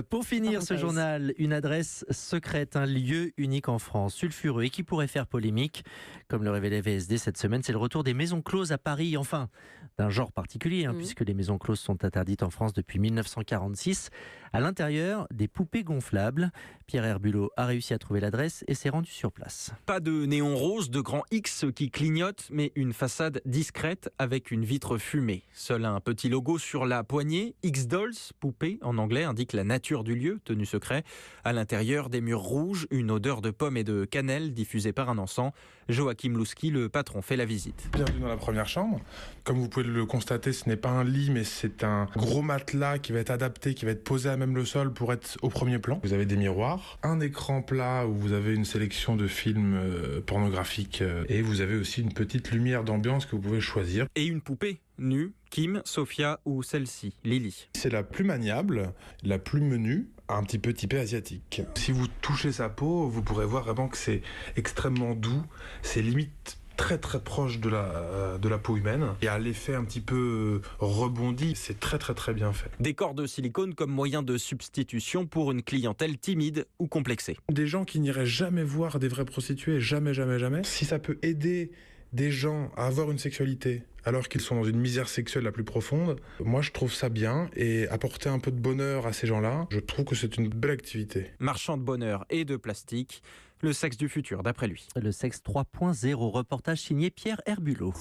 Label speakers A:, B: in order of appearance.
A: Pour finir ce journal, une adresse secrète, un lieu unique en France, sulfureux et qui pourrait faire polémique. Comme le révélait VSD cette semaine, c'est le retour des maisons closes à Paris, enfin, d'un genre particulier, puisque les maisons closes sont interdites en France depuis 1946. À l'intérieur, des poupées gonflables. Pierre Herbulot a réussi à trouver l'adresse et s'est rendu sur place.
B: Pas de néon rose, de grands X qui clignotent, mais une façade discrète avec une vitre fumée. Seul un petit logo sur la poignée, X-Dolls, poupée en anglais, indique la nature du lieu, tenu secret. À l'intérieur, des murs rouges, une odeur de pomme et de cannelle diffusée par un encens. Joachim Louski, le patron, fait la visite.
C: Bienvenue dans la première chambre. Comme vous pouvez le constater, ce n'est pas un lit, mais c'est un gros matelas qui va être adapté, qui va être posé à même le sol pour être au premier plan. Vous avez des miroirs, un écran plat où vous avez une sélection de films pornographiques et vous avez aussi une petite lumière d'ambiance que vous pouvez choisir.
B: Et une poupée nue, Kim, Sophia ou celle-ci, Lily.
C: C'est la plus maniable, la plus menue, un petit peu typée asiatique. Si vous touchez sa peau, vous pourrez voir vraiment que c'est extrêmement doux, c'est limite très très proche de la peau humaine et à l'effet un petit peu rebondi, c'est très très très bien fait.
B: Décor de silicone comme moyen de substitution pour une clientèle timide ou complexée.
C: Des gens qui n'iraient jamais voir des vraies prostituées, jamais. Si ça peut aider des gens à avoir une sexualité alors qu'ils sont dans une misère sexuelle la plus profonde, moi je trouve ça bien et apporter un peu de bonheur à ces gens-là, je trouve que c'est une belle activité.
B: Marchand de bonheur et de plastique, le sexe du futur d'après lui.
A: Le sexe 3.0, reportage signé Pierre Herbulot.